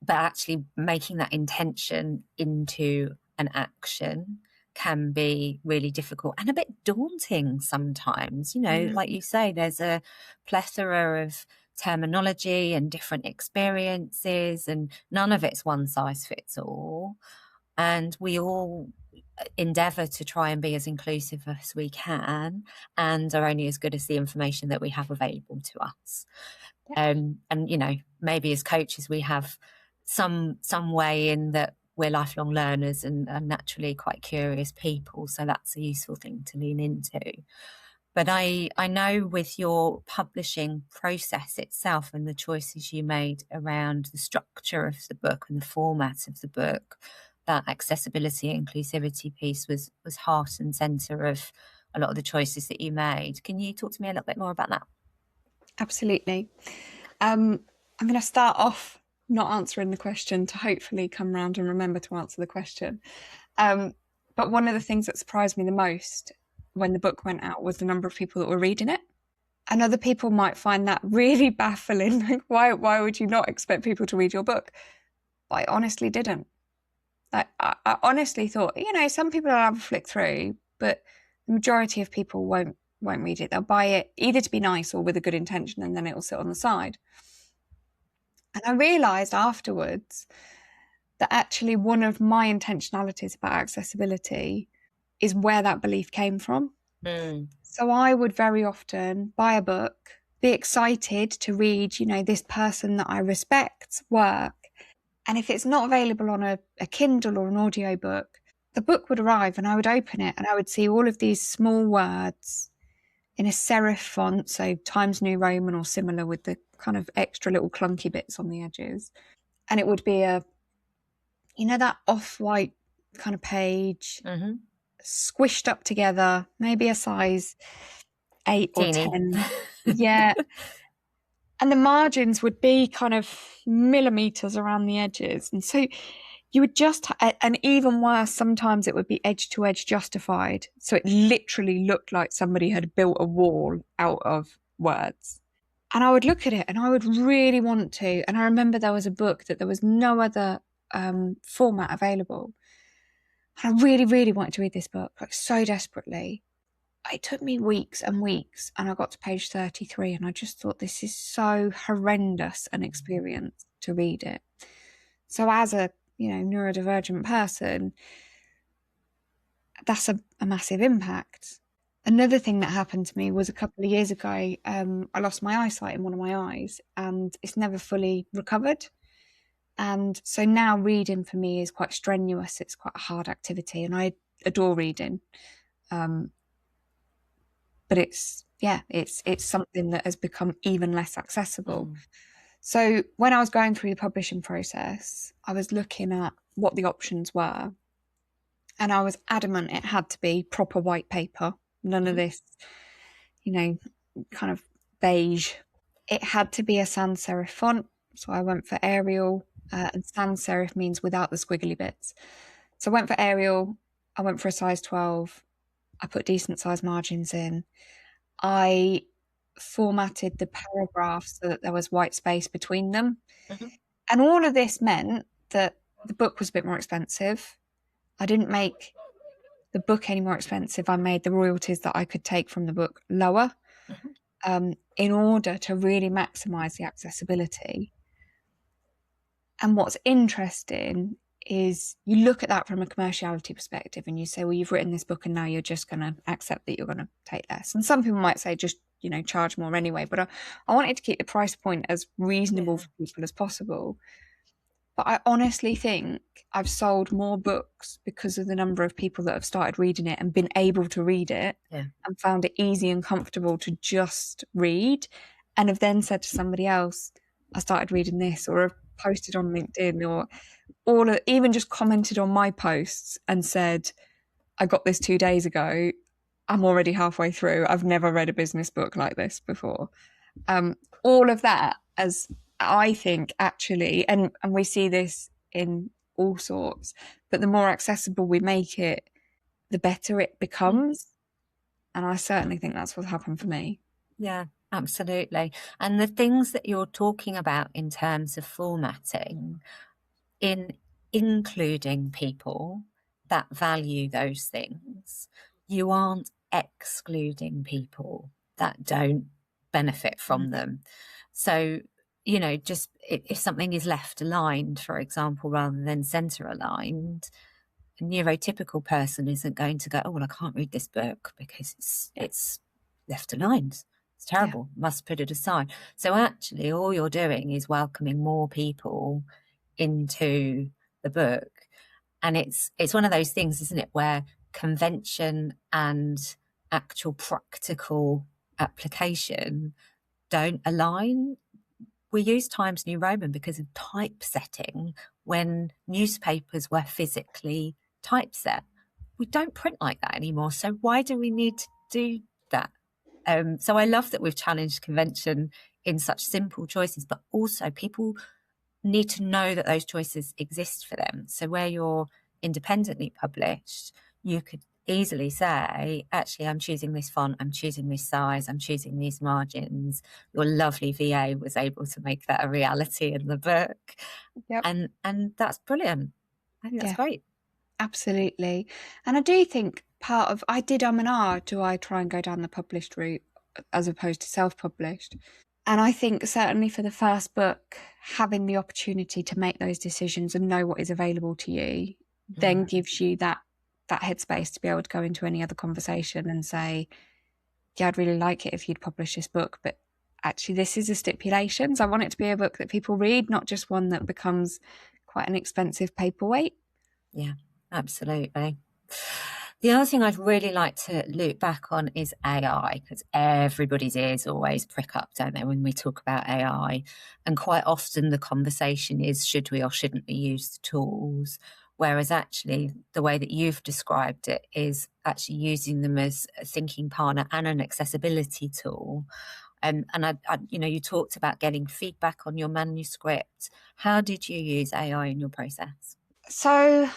Speaker 1: actually making that intention into an action can be really difficult and a bit daunting sometimes. You know, like you say, there's a plethora of terminology and different experiences, and none of it's one size fits all. And we all endeavour to try and be as inclusive as we can, and are only as good as the information that we have available to us. And you know, maybe as coaches we have some way in that we're lifelong learners and are naturally quite curious people, so that's a useful thing to lean into. But I know with your publishing process itself and the choices you made around the structure of the book and the format of the book, that accessibility and inclusivity piece was heart and centre of a lot of the choices that you made. Can you talk to me a little bit more about that?
Speaker 2: Absolutely. I'm going to start off not answering the question to hopefully come round and remember to answer the question. But one of the things that surprised me the most when the book went out was the number of people that were reading it. And other people might find that really baffling. Like, why would you not expect people to read your book? But I honestly didn't. I honestly thought, you know, some people will have a flick through, but the majority of people won't read it. They'll buy it either to be nice or with a good intention, and then it'll sit on the side. And I realised afterwards that actually one of my intentionalities about accessibility is where that belief came from. So I would very often buy a book, be excited to read, you know, this person that I respect's work. And if it's not available on a Kindle or an audiobook, the book would arrive and I would open it and I would see all of these small words in a serif font, so Times New Roman or similar, with the kind of extra little clunky bits on the edges. And it would be that off-white kind of page, squished up together, maybe a size 8 or 10. Yeah. And the margins would be kind of millimeters around the edges. And so you would just, and even worse, sometimes it would be edge to edge justified. So it literally looked like somebody had built a wall out of words. And I would look at it and I would really want to. And I remember there was a book that there was no other format available. And I really, really wanted to read this book, like so desperately. It took me weeks and weeks, and I got to page 33 and I just thought, this is so horrendous an experience to read it. So as a, neurodivergent person, that's a massive impact. Another thing that happened to me was a couple of years ago, I lost my eyesight in one of my eyes and it's never fully recovered. And so now reading for me is quite strenuous. It's quite a hard activity and I adore reading. But it's something that has become even less accessible. So when I was going through the publishing process, I was looking at what the options were. And I was adamant it had to be proper white paper. None of this, kind of beige. It had to be a sans serif font. So I went for Arial, and sans serif means without the squiggly bits. So I went for Arial. I went for a size 12. I put decent size margins in. I formatted the paragraphs so that there was white space between them. And all of this meant that the book was a bit more expensive. I didn't make the book any more expensive. I made the royalties that I could take from the book lower in order to really maximise the accessibility. And what's interesting is you look at that from a commerciality perspective and you say, well, you've written this book and now you're just going to accept that you're going to take less. And some people might say just, charge more anyway. But I wanted to keep the price point as reasonable for people as possible. But I honestly think I've sold more books because of the number of people that have started reading it and been able to read it and found it easy and comfortable to just read, and have then said to somebody else, I started reading this, or have posted on LinkedIn, or even just commented on my posts and said, I got this 2 days ago. I'm already halfway through. I've never read a business book like this before. All of that, as I think, actually, and we see this in all sorts, but the more accessible we make it, the better it becomes. And I certainly think that's what happened for me.
Speaker 1: Yeah, absolutely. And the things that you're talking about in terms of formatting, in including people that value those things, you aren't excluding people that don't benefit from them. So, you know, just if something is left aligned, for example, rather than center aligned, a neurotypical person isn't going to go, oh, well, I can't read this book because it's left aligned. It's terrible. Must put it aside. So actually, all you're doing is welcoming more people into the book. And it's one of those things, isn't it, where convention and actual practical application don't align. We use Times New Roman because of typesetting when newspapers were physically typeset. We don't print like that anymore. So why do we need to do that? So I love that we've challenged convention in such simple choices, but also people need to know that those choices exist for them. So where you're independently published, you could easily say, actually, I'm choosing this font, I'm choosing this size, I'm choosing these margins. Your lovely VA was able to make that a reality in the book. And that's brilliant. I think that's great.
Speaker 2: Absolutely. And I do think I did and ah, do I try and go down the published route as opposed to self-published? And I think certainly for the first book, having the opportunity to make those decisions and know what is available to you then gives you that headspace to be able to go into any other conversation and say, yeah, I'd really like it if you'd publish this book, but actually this is the stipulations. I want it to be a book that people read, not just one that becomes quite an expensive paperweight.
Speaker 1: Yeah, absolutely. The other thing I'd really like to loop back on is AI, because everybody's ears always prick up, don't they, when we talk about AI? And quite often the conversation is, should we or shouldn't we use the tools? Whereas actually the way that you've described it is actually using them as a thinking partner and an accessibility tool. And I you talked about getting feedback on your manuscript. How did you use AI in your process?
Speaker 2: So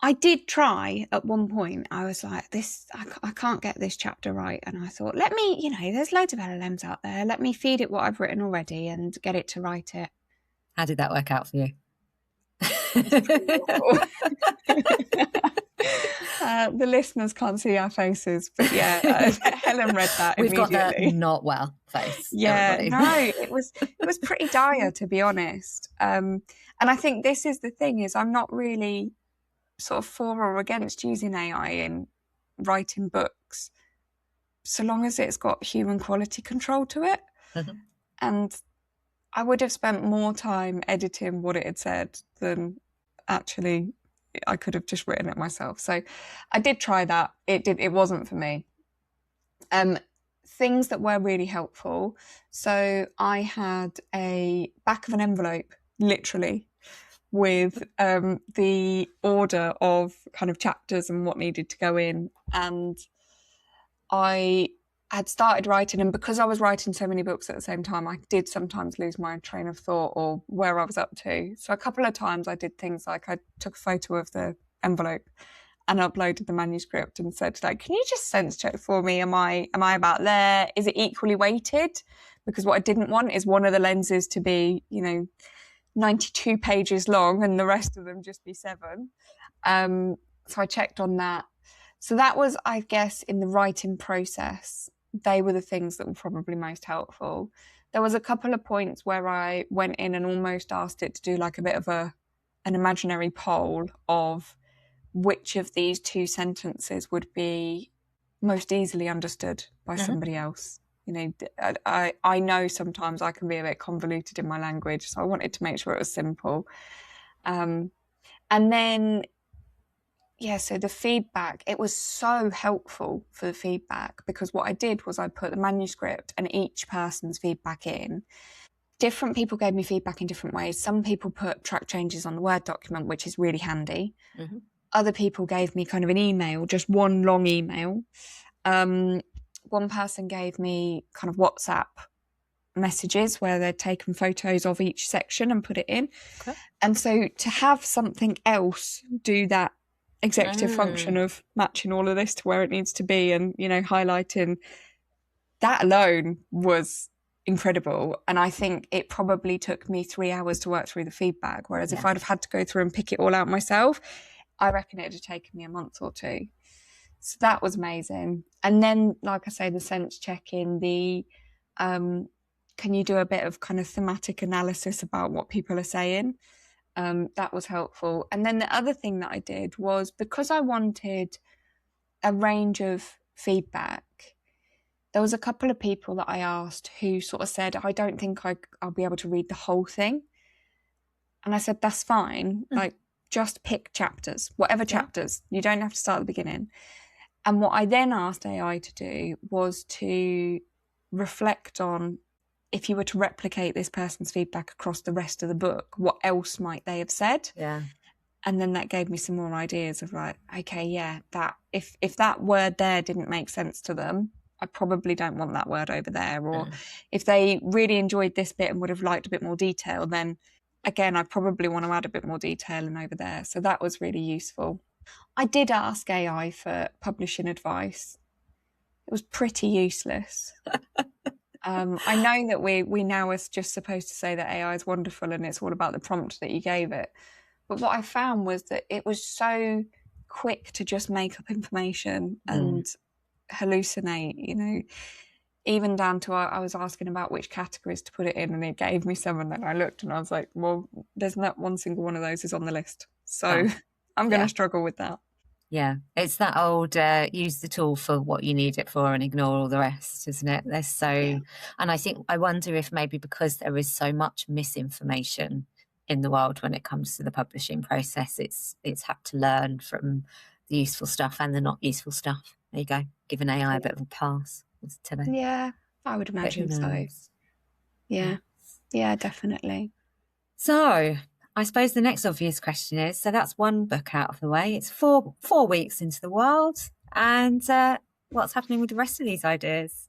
Speaker 2: I did try at one point. I was like, I can't get this chapter right. And I thought, let me, there's loads of LLMs out there. Let me feed it what I've written already and get it to write it.
Speaker 1: How did that work out for you?
Speaker 2: The listeners can't see our faces, but Helen read that
Speaker 1: We've
Speaker 2: immediately.
Speaker 1: Got that not well face.
Speaker 2: Yeah, no, it was pretty dire, to be honest. And I think this is the thing, is I'm not really sort of for or against using AI in writing books, so long as it's got human quality control to it.
Speaker 1: Mm-hmm.
Speaker 2: And I would have spent more time editing what it had said than actually I could have just written it myself. So I did try that. It wasn't for me. Things that were really helpful. So I had a back of an envelope, literally, with the order of kind of chapters and what needed to go in. And I had started writing, and because I was writing so many books at the same time, I did sometimes lose my train of thought or where I was up to. So a couple of times I did things like I took a photo of the envelope and uploaded the manuscript and said, like, can you just sense check for me? Am I about there? Is it equally weighted? Because what I didn't want is one of the lenses to be, 92 pages long and the rest of them just be 7. So I checked on that. So that was, I guess, in the writing process, they were the things that were probably most helpful. There was a couple of points where I went in and almost asked it to do like a bit of an imaginary poll of which of these 2 sentences would be most easily understood by somebody else. I know sometimes I can be a bit convoluted in my language, so I wanted to make sure it was simple. And then, so the feedback, it was so helpful for the feedback, because what I did was I put the manuscript and each person's feedback in. Different people gave me feedback in different ways. Some people put track changes on the Word document, which is really handy. Mm-hmm. Other people gave me kind of an email, just one long email. One person gave me kind of WhatsApp messages where they'd taken photos of each section and put it in.
Speaker 1: Okay.
Speaker 2: And so to have something else do that executive function of matching all of this to where it needs to be and, you know, highlighting, that alone was incredible. And I think it probably took me 3 hours to work through the feedback, whereas if I'd have had to go through and pick it all out myself, I reckon it'd have taken me a month or two. So that was amazing. And then, like I say, the sense check-in, the can you do a bit of kind of thematic analysis about what people are saying? That was helpful. And then the other thing that I did was, because I wanted a range of feedback, there was a couple of people that I asked who sort of said, I don't think I'll be able to read the whole thing. And I said, that's fine. Like, just pick chapters, whatever chapters. You don't have to start at the beginning. And what I then asked AI to do was to reflect on, if you were to replicate this person's feedback across the rest of the book, what else might they have said?
Speaker 1: Yeah.
Speaker 2: And then that gave me some more ideas of like, okay, yeah, that if that word there didn't make sense to them, I probably don't want that word over there. Or if they really enjoyed this bit and would have liked a bit more detail, then again, I probably want to add a bit more detail in over there. So that was really useful. I did ask AI for publishing advice. It was pretty useless. I know that we now are just supposed to say that AI is wonderful and it's all about the prompt that you gave it. But what I found was that it was so quick to just make up information and hallucinate, you know, even down to I was asking about which categories to put it in, and it gave me some, and then I looked and I was like, well, there's not one single one of those is on the list. So I'm going to struggle with that.
Speaker 1: Yeah, it's that old use the tool for what you need it for and ignore all the rest, isn't it? There's so, and I wonder if maybe because there is so much misinformation in the world when it comes to the publishing process, it's had to learn from the useful stuff and the not useful stuff. There you go, give an AI a bit of a pass today.
Speaker 2: Yeah, I would imagine so. Yeah, definitely.
Speaker 1: So I suppose the next obvious question is, so that's one book out of the way. It's four weeks into the world. And what's happening with the rest of these ideas?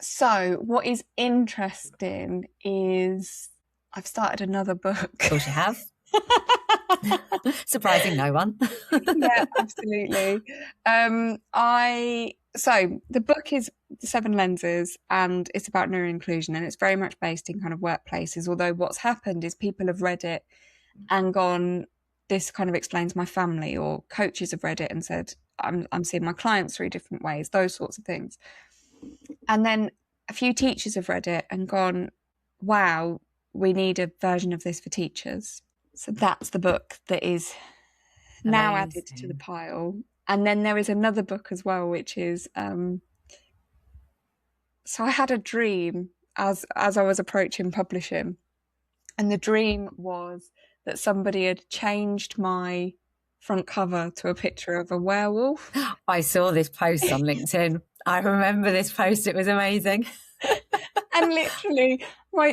Speaker 2: So what is interesting is I've started another book.
Speaker 1: Of course you have. Surprising no one.
Speaker 2: Yeah, absolutely. So the book is The Seven Lenses, and it's about neuroinclusion, and it's very much based in kind of workplaces. Although what's happened is people have read it and gone, this kind of explains my family, or coaches have read it and said, I'm seeing my clients through different ways, those sorts of things. And then a few teachers have read it and gone, wow, we need a version of this for teachers. So that's the book that is now added to the pile. And then there is another book as well, which is, so I had a dream as I was approaching publishing. And the dream was that somebody had changed my front cover to a picture of a werewolf.
Speaker 1: I saw this post on LinkedIn. I remember this post. It was amazing.
Speaker 2: And literally,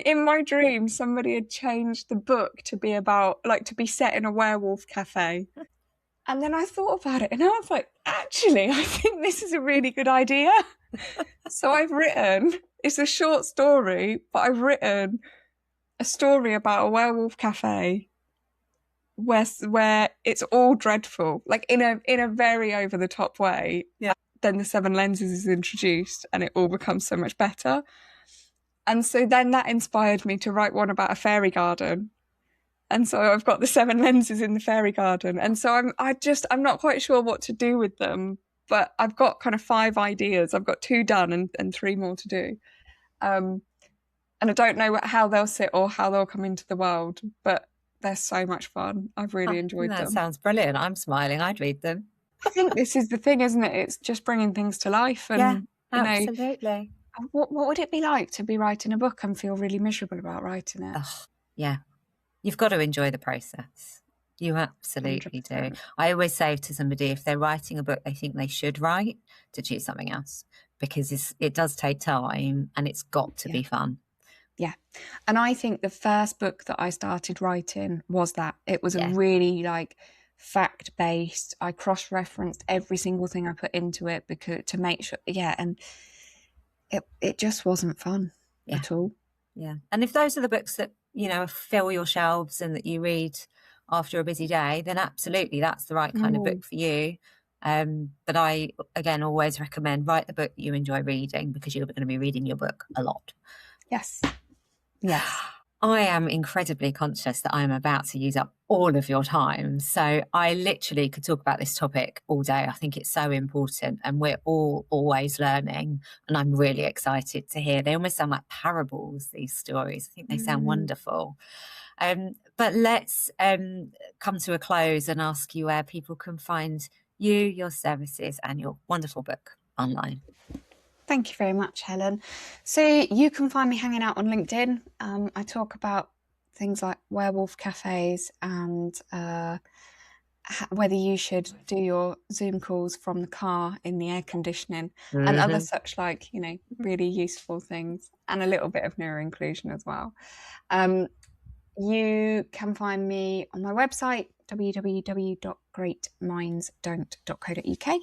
Speaker 2: in my dream, somebody had changed the book to be about, like, to be set in a werewolf cafe. And then I thought about it and I was like, actually, I think this is a really good idea. So I've written, it's a short story, but I've written a story about a werewolf cafe where it's all dreadful, like in a very over the top way. Yeah. Then the Seven Lenses is introduced and it all becomes so much better. And so then that inspired me to write one about a fairy garden. And so I've got the Seven Lenses in the fairy garden. And so I'm not quite sure what to do with them, but I've got kind of 5 ideas. I've got 2 done and 3 more to do. And I don't know how they'll sit or how they'll come into the world, but they're so much fun. I've really enjoyed them.
Speaker 1: That sounds brilliant. I'm smiling. I'd read them.
Speaker 2: I think this is the thing, isn't it? It's just bringing things to life. And,
Speaker 1: absolutely.
Speaker 2: What would it be like to be writing a book and feel really miserable about writing it?
Speaker 1: Oh, yeah. You've got to enjoy the process. You absolutely 100%. Do. I always say to somebody, if they're writing a book they think they should write, to choose something else, because it does take time and it's got to be fun.
Speaker 2: Yeah. And I think the first book that I started writing was that. It was a really fact-based. I cross-referenced every single thing I put into it because to make sure, and it just wasn't fun at all.
Speaker 1: Yeah. And if those are the books that, fill your shelves and that you read after a busy day, then absolutely that's the right kind of book for you. But I, again, always recommend write the book you enjoy reading, because you're going to be reading your book a lot.
Speaker 2: Yes.
Speaker 1: I am incredibly conscious that I'm about to use up all of your time. So I literally could talk about this topic all day. I think it's so important, and we're all always learning. And I'm really excited to hear. They almost sound like parables, these stories. I think they sound wonderful. But let's come to a close and ask you where people can find you, your services, and your wonderful book online.
Speaker 2: Thank you very much, Helen. So you can find me hanging out on LinkedIn. I talk about things like werewolf cafes and whether you should do your Zoom calls from the car in the air conditioning and other such really useful things, and a little bit of neuroinclusion as well. You can find me on my website, www.greatmindsdon't.co.uk.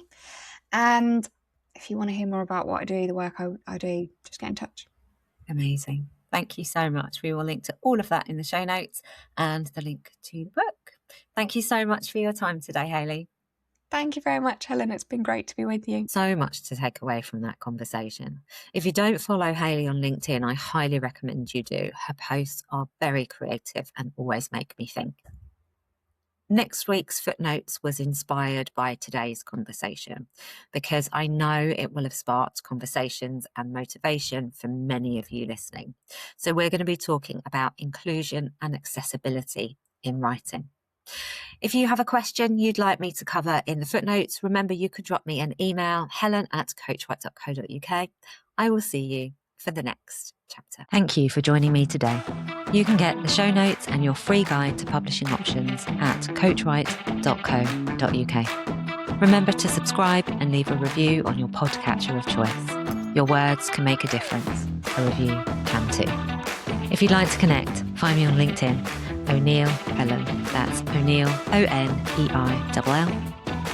Speaker 2: And if you want to hear more about what I do, the work I do, just get in touch.
Speaker 1: Amazing. Thank you so much. We will link to all of that in the show notes and the link to the book. Thank you so much for your time today, Hayley.
Speaker 2: Thank you very much, Helen. It's been great to be with you.
Speaker 1: So much to take away from that conversation. If you don't follow Hayley on LinkedIn, I highly recommend you do. Her posts are very creative and always make me think. Next week's footnotes was inspired by today's conversation, because I know it will have sparked conversations and motivation for many of you listening. So we're going to be talking about inclusion and accessibility in writing. If you have a question you'd like me to cover in the footnotes, remember you could drop me an email, helen@coachwhite.co.uk. I will see you for the next chapter. Thank you for joining me today. You can get the show notes and your free guide to publishing options at coachwhite.co.uk. Remember to subscribe and leave a review on your podcatcher of choice. Your words can make a difference. A review can too. If you'd like to connect, find me on LinkedIn, ONeill Helen, that's ONeill, ONeill,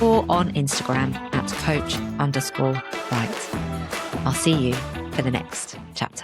Speaker 1: or on Instagram @coach_white. I'll see you for the next chapter.